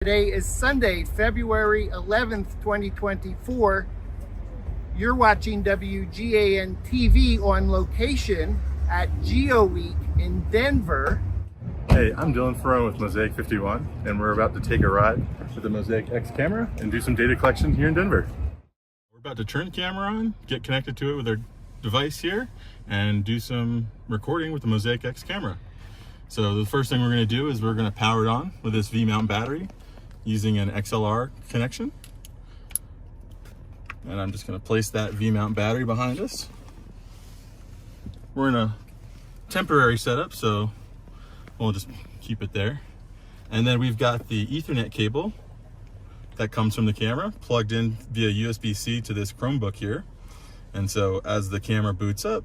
Today is Sunday, February 11th, 2024. You're watching WGAN-TV on location at GeoWeek in Denver. Hey, I'm Dylan Faraone with Mosaic 51, and we're about to take a ride with the Mosaic X camera and do some data collection here in Denver. We're about to turn the camera on, get connected to it with our device here, and do some recording with the Mosaic X camera. So the first thing we're going to do is we're going to power it on with this V-mount battery using an XLR connection. And I'm just going to place that V-mount battery behind us. We're in a temporary setup, so we'll just keep it there. And then we've got the Ethernet cable that comes from the camera plugged in via USB-C to this Chromebook here. And so as the camera boots up,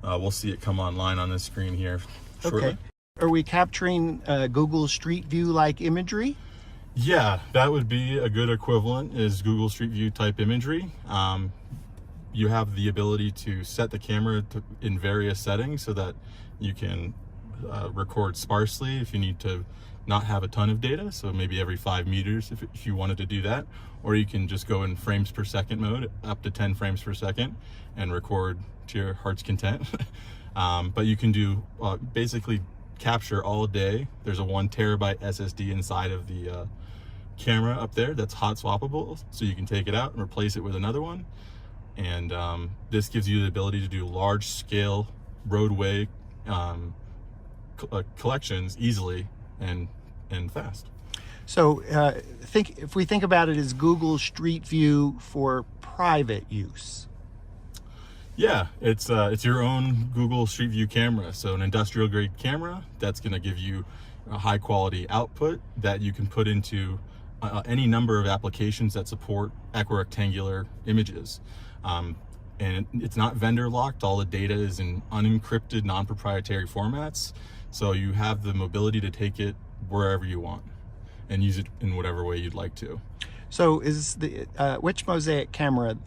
we'll see it come online on this screen here shortly. Okay. Are we capturing Google Street View like imagery? Yeah, that would be a good equivalent, is Google Street View type imagery. You have the ability to set the camera in various settings so that you can record sparsely if you need to not have a ton of data, so maybe every 5 meters if you wanted to do that, or you can just go in frames per second mode, up to 10 frames per second, and record to your heart's content. But you can do basically capture all day. There's a 1 terabyte SSD inside of the camera up there that's hot swappable, so you can take it out and replace it with another one. And this gives you the ability to do large scale roadway collections easily and fast. So if we think about it as Google Street View for private use. Yeah, it's your own Google Street View camera. So an industrial grade camera that's going to give you a high quality output that you can put into any number of applications that support equirectangular images. And it's not vendor locked. All the data is in unencrypted, non-proprietary formats. So you have the mobility to take it wherever you want and use it in whatever way you'd like to. So is the which Mosaic camera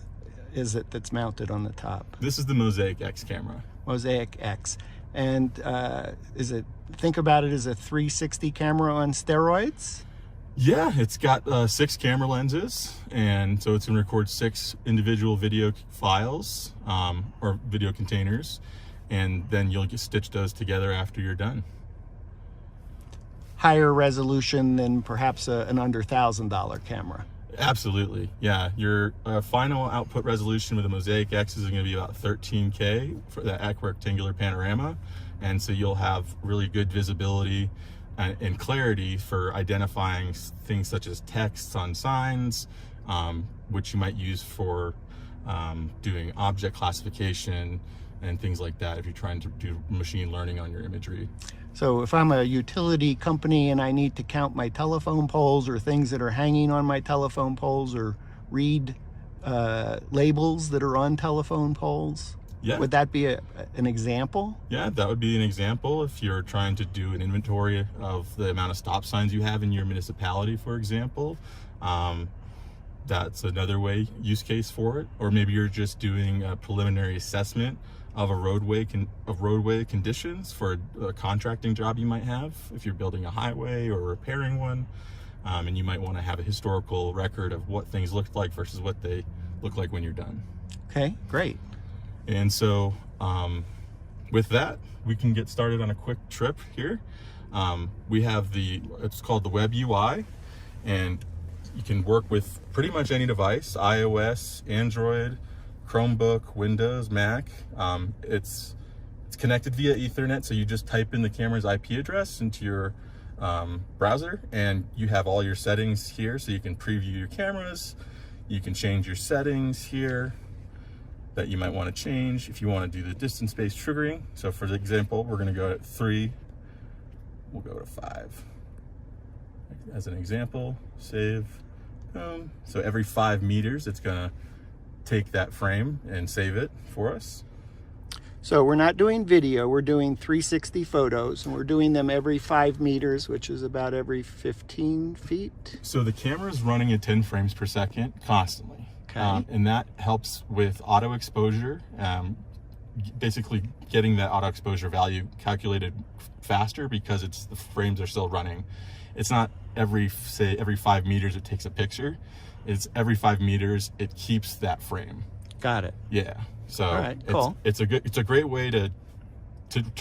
is it that's mounted on the top? This is the Mosaic X camera. Mosaic X. And think about it as a 360 camera on steroids? Yeah, it's got 6 camera lenses, and so it's going to record 6 individual video files or video containers, and then you'll just stitch those together after you're done. Higher resolution than perhaps an under $1,000 camera. Absolutely, yeah. Your final output resolution with the Mosaic X is going to be about 13K for that equirectangular panorama, and so you'll have really good visibility and clarity for identifying things such as texts on signs, which you might use for doing object classification and things like that if you're trying to do machine learning on your imagery. So if I'm a utility company and I need to count my telephone poles or things that are hanging on my telephone poles, or read labels that are on telephone poles, yeah. Would that be an example? Yeah, that would be an example if you're trying to do an inventory of the amount of stop signs you have in your municipality, for example. That's another use case for it. Or maybe you're just doing a preliminary assessment of roadway conditions for a contracting job you might have if you're building a highway or repairing one, and you might want to have a historical record of what things looked like versus what they look like when you're done. Okay, great. And so with that, we can get started on a quick trip here. We have it's called the Web UI, and you can work with pretty much any device: iOS, Android, Chromebook, Windows, Mac. It's connected via Ethernet, so you just type in the camera's IP address into your browser, and you have all your settings here, so you can preview your cameras. You can change your settings here that you might want to change if you want to do the distance-based triggering. So for example, we're going to go at 3, we'll go to 5 as an example. Save. So every 5 meters it's going to take that frame and save it for us. So we're not doing video, we're doing 360 photos, and we're doing them every 5 meters, which is about every 15 feet. So the camera is running at 10 frames per second constantly. Okay. And that helps with auto exposure, basically getting that auto exposure value calculated faster because the frames are still running. it's not every 5 meters it takes a picture. It's every 5 meters it keeps that frame. Got it. Yeah. So all right, cool. It's a great way to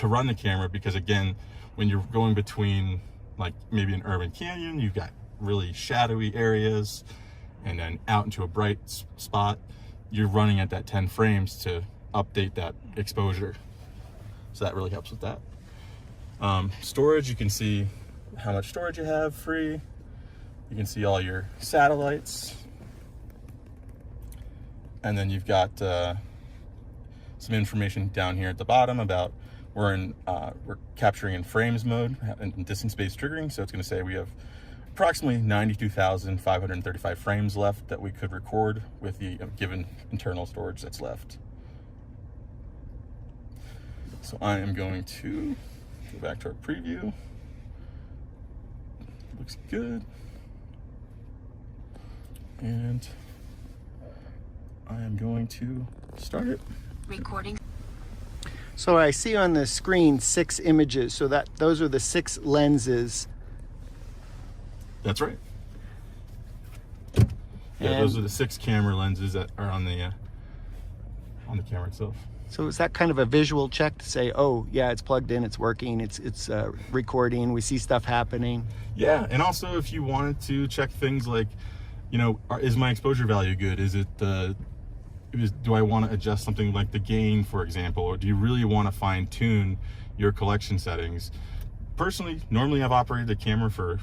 run the camera, because again, when you're going between like maybe an urban canyon, you've got really shadowy areas, and then out into a bright spot, you're running at that 10 frames to update that exposure. So that really helps with that. Storage, you can see how much storage you have free. You can see all your satellites. And then you've got some information down here at the bottom about we're capturing in frames mode and distance-based triggering. So it's going to say we have approximately 92,535 frames left that we could record with the given internal storage that's left. So I am going to go back to our preview. Looks good. And I am going to start it. Recording. So I see on the screen 6 images, so those are the 6 lenses. That's right. Yeah, those are the 6 camera lenses that are on the camera itself. So is that kind of a visual check to say, oh yeah, it's plugged in, it's working, it's recording, we see stuff happening? Yeah, and also if you wanted to check things like, you know, is my exposure value good? Do I want to adjust something like the gain, for example, or do you really want to fine tune your collection settings? Personally, normally I've operated the camera for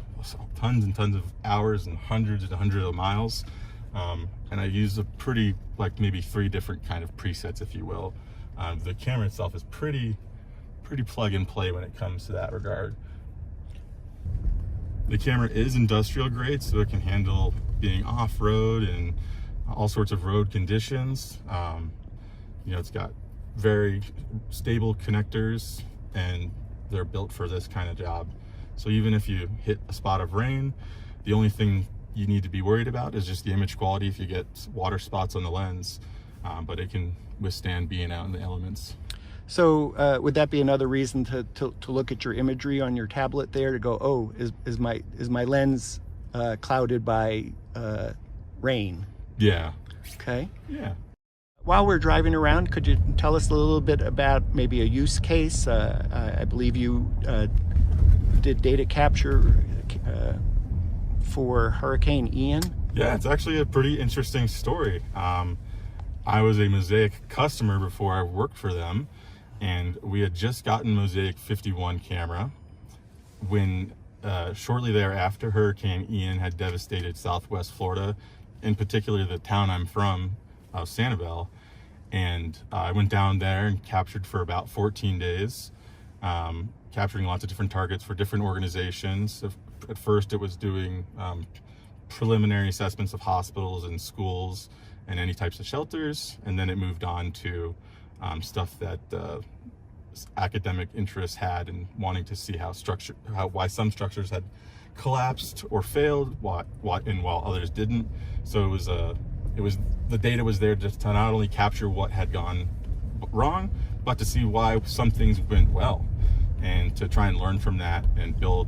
tons and tons of hours and hundreds of miles. And I use a pretty, like maybe 3 different kind of presets, if you will. The camera itself is pretty plug and play when it comes to that regard. The camera is industrial grade, so it can handle being off-road and all sorts of road conditions. You know, it's got very stable connectors, and they're built for this kind of job. So even if you hit a spot of rain, the only thing you need to be worried about is just the image quality if you get water spots on the lens, but it can withstand being out in the elements. So would that be another reason to look at your imagery on your tablet there, to go, oh, is my lens clouded by rain? Yeah. Okay. Yeah. While we're driving around, could you tell us a little bit about maybe a use case? I believe you did data capture for Hurricane Ian. Yeah, it's actually a pretty interesting story. I was a Mosaic customer before I worked for them, and we had just gotten Mosaic 51 camera when shortly thereafter Hurricane Ian had devastated Southwest Florida, in particular the town I'm from, Sanibel. And I went down there and captured for about 14 days, capturing lots of different targets for different organizations. At first it was doing preliminary assessments of hospitals and schools and any types of shelters, and then it moved on to stuff that academic interests had, and wanting to see why some structures had collapsed or failed, while others didn't. So it was the data was there just to not only capture what had gone wrong, but to see why some things went well, and to try and learn from that and build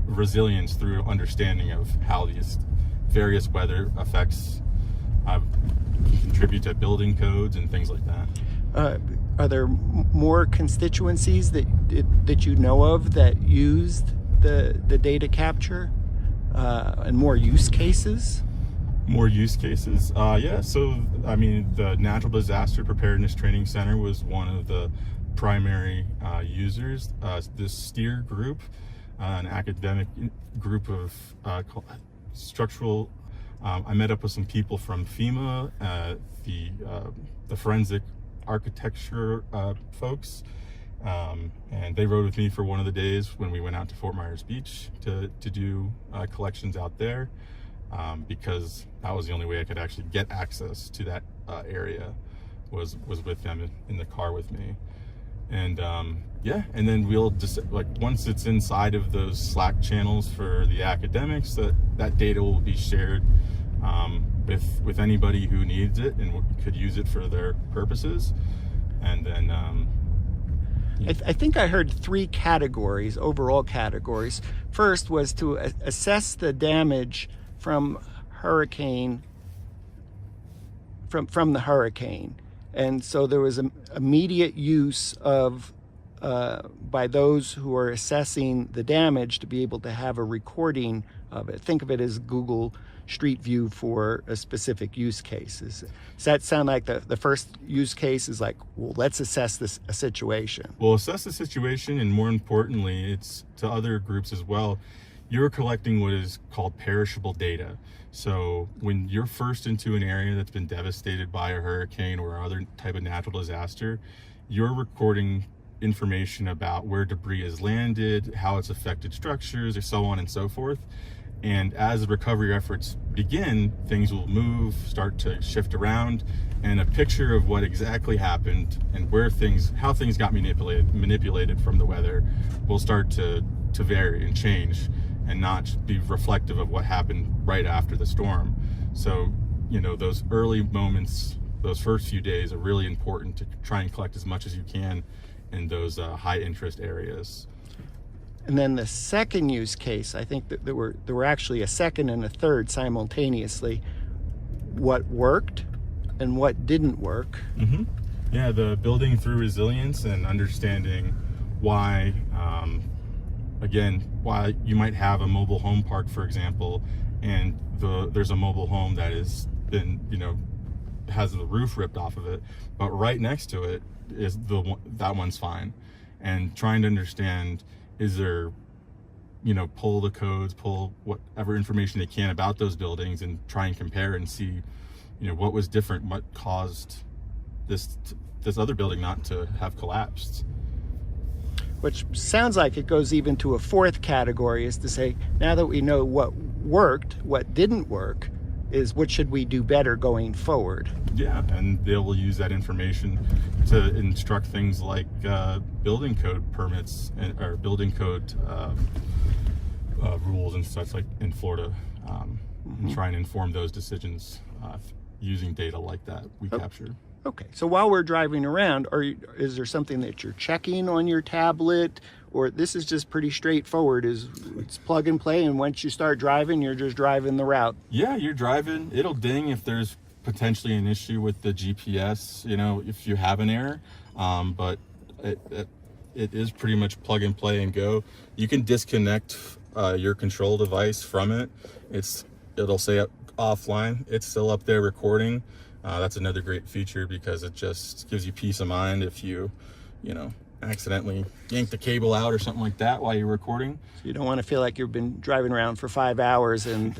resilience through understanding of how these various weather effects contribute to building codes and things like that. Are there more constituencies that you know of that used the data capture, and more use cases? More use cases? Yeah, so I mean, the Natural Disaster Preparedness Training Center was one of the primary users. This STEER group, an academic group of structural, I met up with some people from FEMA, the forensic architecture folks, and they rode with me for one of the days when we went out to Fort Myers Beach to do collections out there, because that was the only way I could actually get access to that area, was with them in the car with me. And yeah, and then we'll just, like, once it's inside of those Slack channels for the academics, that data will be shared with anybody who needs it and could use it for their purposes. And then I think I heard 3 categories, overall categories. First was to assess the damage from hurricane, from the hurricane. And so there was immediate use of, by those who are assessing the damage, to be able to have a recording of it. Think of it as Google Street View for a specific use case. Does that sound like the first use case is like, well, let's assess a situation? Well, assess the situation, and more importantly, it's to other groups as well. You're collecting what is called perishable data. So when you're first into an area that's been devastated by a hurricane or other type of natural disaster, you're recording information about where debris has landed, how it's affected structures, or so on and so forth. And as the recovery efforts begin, things will move, start to shift around, and a picture of what exactly happened and how things got manipulated from the weather will start to vary and change, and not be reflective of what happened right after the storm. So, those early moments, those first few days, are really important to try and collect as much as you can in those high interest areas. And then the second use case, I think that there were actually a second and a third simultaneously. What worked and what didn't work. Mm-hmm. Yeah, the building through resilience and understanding why, why you might have a mobile home park, for example, and there's a mobile home that has been, has the roof ripped off of it, but right next to it is that one's fine. And trying to understand, is there, pull the codes, pull whatever information they can about those buildings, and try and compare and see, what was different, what caused this other building not to have collapsed. Which sounds like it goes even to a fourth category, is to say, now that we know what worked, what didn't work, is what should we do better going forward? Yeah, and they will use that information to instruct things like building code permits or building code rules and such, like in Florida, and try and inform those decisions using data like that we capture. Okay, so while we're driving around, is there something that you're checking on your tablet, or this is just pretty straightforward? It's plug and play, and once you start driving, you're just driving the route? Yeah, you're driving. It'll ding if there's potentially an issue with the GPS, if you have an error, but it is pretty much plug and play and go. You can disconnect your control device from it. It'll say offline. It's still up there recording. That's another great feature, because it just gives you peace of mind if you accidentally yank the cable out or something like that while you're recording. So you don't want to feel like you've been driving around for 5 hours and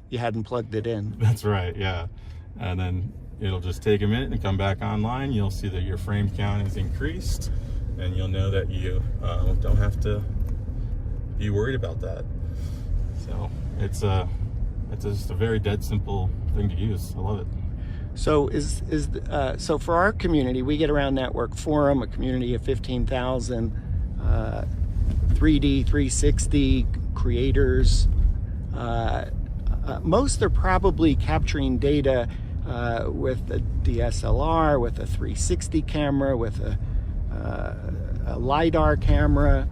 you hadn't plugged it in. That's right, yeah. And then it'll just take a minute and come back online. You'll see that your frame count is increased, and you'll know that you don't have to be worried about that. So it's just a very dead simple thing to use. I love it. So so for our community, we get around Network Forum, a community of 15,000 3D 360 creators. Most are probably capturing data with a DSLR, with a 360 camera, with a LiDAR camera,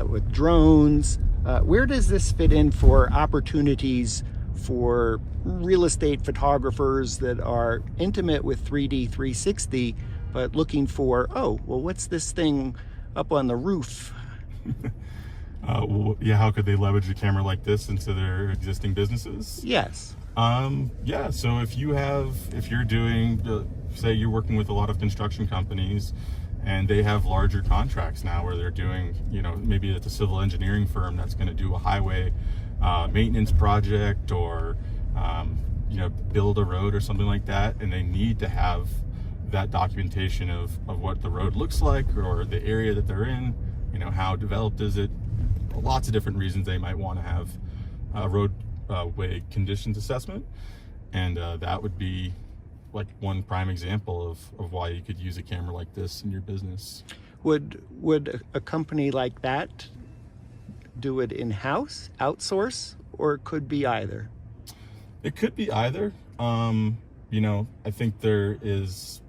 with drones. Where does this fit in for opportunities for real estate photographers that are intimate with 3D 360, but looking for, what's this thing up on the roof? How could they leverage a camera like this into their existing businesses? Yes. Yeah, so if you're doing, say you're working with a lot of construction companies, and they have larger contracts now where they're doing, maybe it's a civil engineering firm that's going to do a highway maintenance project, or build a road or something like that, and they need to have that documentation of what the road looks like, or the area that they're in, how developed is it. Lots of different reasons they might want to have a roadway conditions assessment, and that would be like one prime example of why you could use a camera like this in your business. Would a company like that do it in-house, outsource, or it could be either? It could be either. I think there is,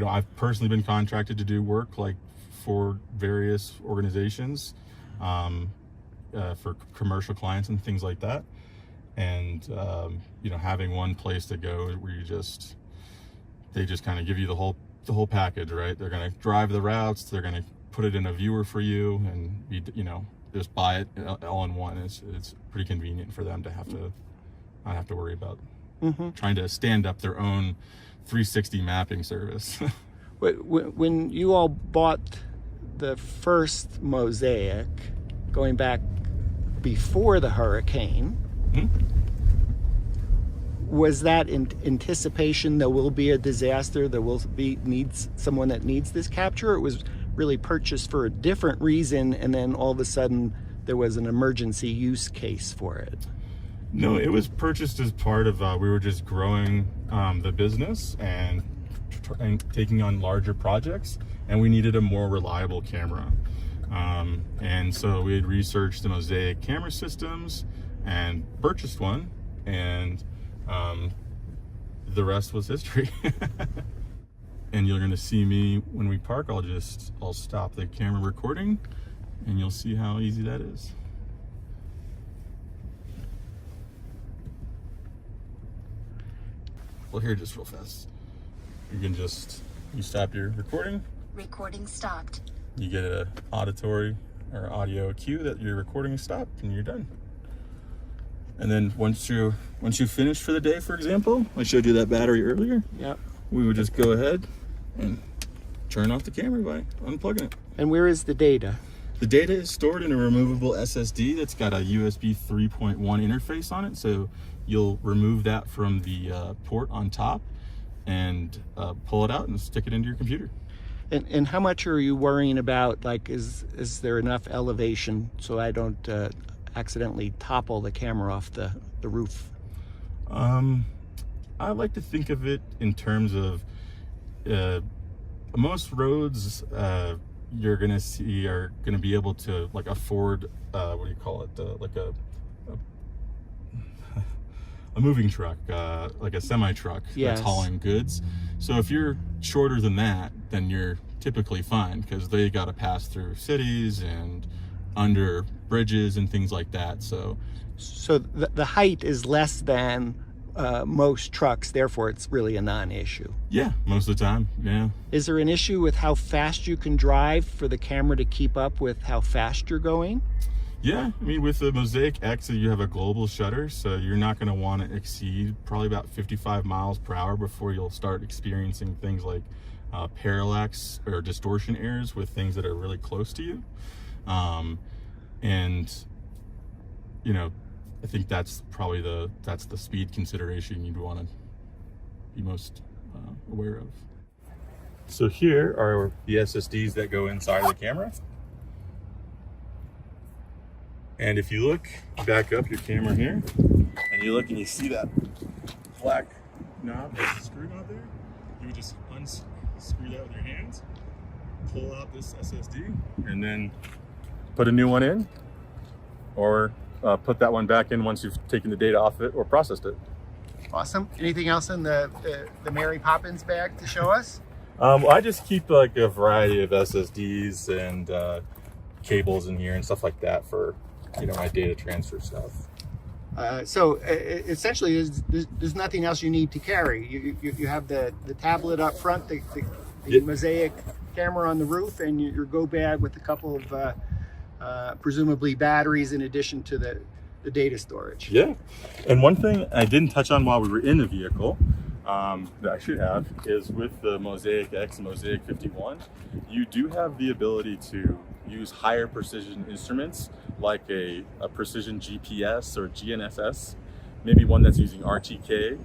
I've personally been contracted to do work like for various organizations, for commercial clients and things like that. And you know, having one place to go where they just kind of give you the whole package, right? They're going to drive the routes, they're going to put it in a viewer for you, and you know, just buy it all in one. It's pretty convenient for them to not have to worry about trying to stand up their own 360 mapping service. When you all bought the first Mosaic, going back before the hurricane, was that in anticipation there will be a disaster, there will be someone that needs this capture? It was really purchased for a different reason, and then all of a sudden there was an emergency use case for it? No, it was purchased as part of, we were just growing the business and taking on larger projects, and we needed a more reliable camera. And so we had researched the Mosaic camera systems and purchased one, and the rest was history. And you're going to see me when we park. I'll stop the camera recording, and you'll see how easy that is. Well, here, just real fast. You stop your recording. Recording stopped. You get an auditory or audio cue that your recording is stopped, and you're done. And then once you finish for the day, for example, I showed you that battery earlier. Yep. We would just go ahead and turn off the camera by unplugging it. And where is the data? The data is stored in a removable SSD that's got a USB 3.1 interface on it. So you'll remove that from the port on top and pull it out and stick it into your computer. And how much are you worrying about, like, is there enough elevation so I don't accidentally topple the camera off the roof? I like to think of it in terms of most roads you're gonna see are gonna be able to like afford what do you call it, like a moving truck, like a semi truck. Yes. That's hauling goods. So if you're shorter than that, then you're typically fine, because they got to pass through cities and under bridges and things like that. So the height is less than most trucks, therefore it's really a non-issue. Yeah, most of the time. Yeah. Is there an issue with how fast you can drive for the camera to keep up with how fast you're going? Yeah, I mean, with the Mosaic X, you have a global shutter, so you're not going to want to exceed probably about 55 miles per hour before you'll start experiencing things like parallax or distortion errors with things that are really close to you. And you know, I think that's probably the speed consideration you'd want to be most aware of. So here are the SSDs that go inside of the camera. And if you look, back up your camera here, and you look and you see that black knob, that's the screw knob there, you would just unscrew that with your hands, pull out this SSD, and then put a new one in, or put that one back in once you've taken the data off of it or processed it. Awesome. Anything else in the Mary Poppins bag to show us? Well, I just keep like a variety of SSDs and cables in here and stuff like that for, you know, my data transfer stuff. So essentially, there's nothing else you need to carry. You have the tablet up front, the Yep. Mosaic camera on the roof, and your go bag with a couple of presumably batteries in addition to the data storage. Yeah. And one thing I didn't touch on while we were in the vehicle that I should have is with the Mosaic X and Mosaic 51, you do have the ability to use higher precision instruments like a precision GPS or GNSS, maybe one that's using RTK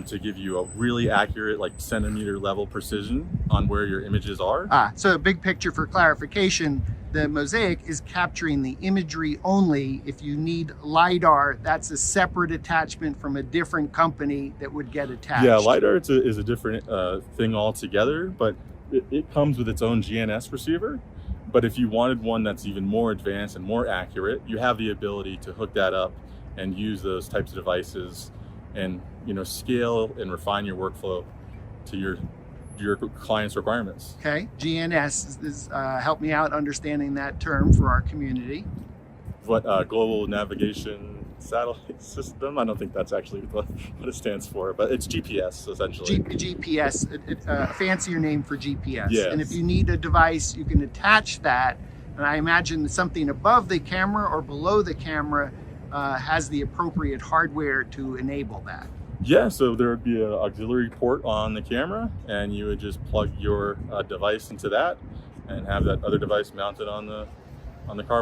to give you a really accurate, like centimeter level precision on where your images are. So a big picture for clarification, the Mosaic is capturing the imagery only. If you need LiDAR, that's a separate attachment from a different company that would get attached. Yeah, LiDAR is a different thing altogether, but it comes with its own GNS receiver. But if you wanted one that's even more advanced and more accurate, you have the ability to hook that up and use those types of devices and, you know, scale and refine your workflow to your your client's requirements. Okay, GNS is help me out understanding that term for our community. What global navigation satellite system? I don't think that's actually what it stands for, but it's GPS essentially. GPS, a fancier name for GPS. Yes. And if you need a device, you can attach that. And I imagine something above the camera or below the camera has the appropriate hardware to enable that. Yeah, so there would be an auxiliary port on the camera, and you would just plug your device into that and have that other device mounted on the car.